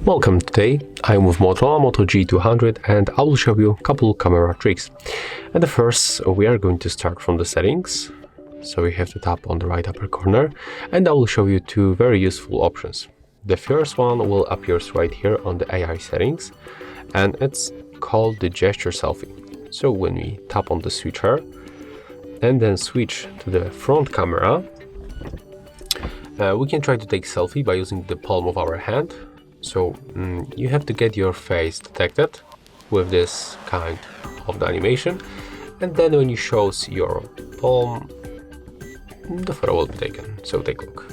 Welcome. Today I'm with MOTOROLA Moto G200 and I will show you a couple camera tricks. And the first, we are going to start from the settings. So we have to tap on the right upper corner and I will show you two very useful options. The first one will appear right here on the AI settings and it's called the gesture selfie. So when we tap on the switcher and then switch to the front camera, we can try to take selfie by using the palm of our hand. So you have to get your face detected with this kind of the animation, and then when you show your palm, the photo will be taken. So take a look.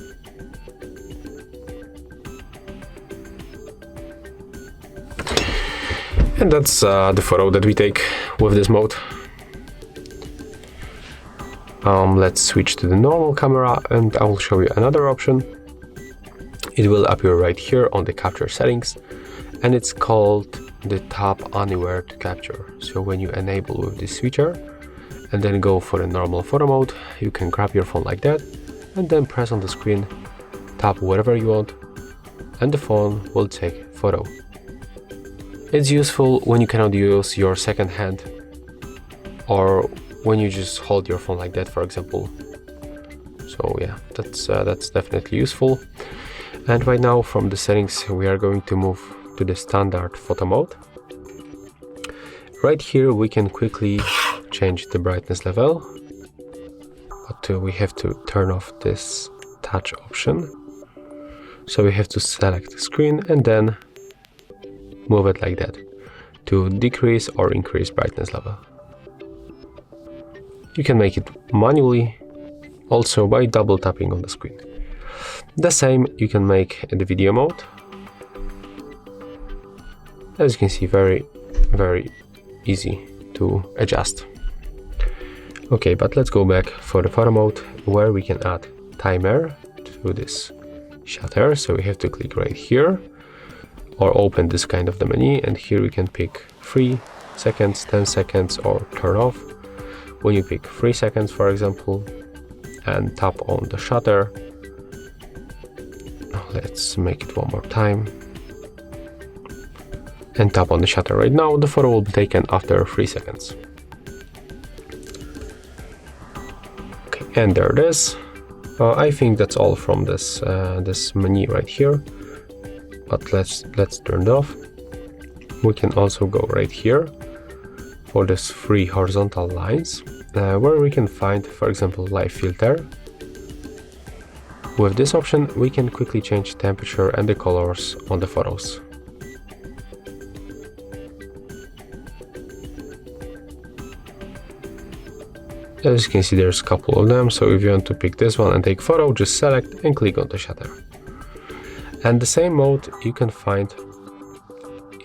And that's the photo that we take with this mode. Let's switch to the normal camera and I will show you another option. It will appear right here on the capture settings and it's called the tap anywhere to capture. So when you enable with the switcher and then go for the normal photo mode, you can grab your phone like that and then press on the screen, tap whatever you want and the phone will take photo. It's useful when you cannot use your second hand or when you just hold your phone like that, for example. So yeah, that's definitely useful. And right now from the settings we are going to move to the standard photo mode. Right here we can quickly change the brightness level, but we have to turn off this touch option. So we have to select the screen and then move it like that to decrease or increase brightness level. You can make it manually also by double tapping on the screen. The same you can make in the video mode. As you can see, very easy to adjust. Okay, but let's go back for the photo mode where we can add timer to this shutter. So we have to click right here or open this kind of the menu, and here we can pick 3 seconds, 10 seconds or turn off. When you pick 3 seconds, for example, and tap on the shutter, let's make it one more time, and tap on the shutter right now, the photo will be taken after 3 seconds. Okay, and there it is. I think that's all from this this menu right here, but let's turn it off. We can also go right here for this 3 horizontal lines where we can find, for example, live filter. With this option we can quickly change temperature and the colors on the photos. As you can see, there's a couple of them, so if you want to pick this one and take photo, just select and click on the shutter. And the same mode you can find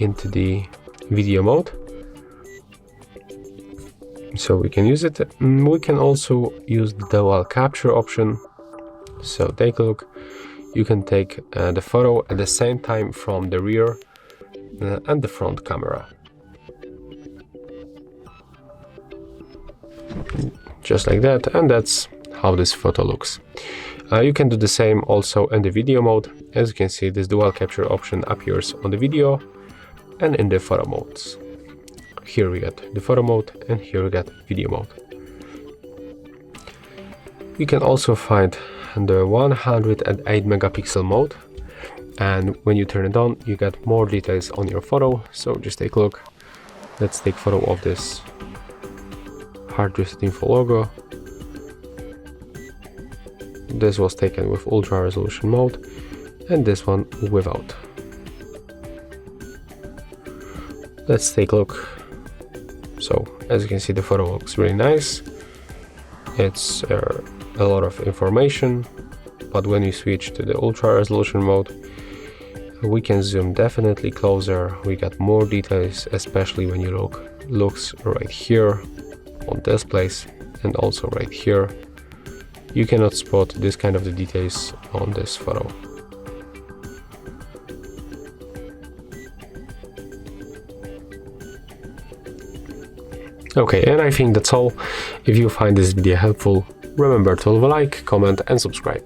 into the video mode. So we can use it. We can also use the dual capture option. So take a look. You can take the photo at the same time from the rear and the front camera. Just like that, and that's how this photo looks. You can do the same also in the video mode. As you can see, this dual capture option appears on the video and in the photo modes. Here we got the photo mode and here we got video mode. You can also find the 108 megapixel mode, and when you turn it on you get more details on your photo. So just take a look. Let's take photo of this HardReset.Info logo. This was taken with ultra resolution mode and this one without. Let's take a look. So as you can see, the photo looks really nice. It's a lot of information, but when you switch to the ultra resolution mode we can zoom definitely closer. We got more details, especially when you looks right here on this place and also right here. You cannot spot this kind of the details on this photo. Okay, and I think that's all. If you find this video helpful, remember to leave a like, comment and subscribe.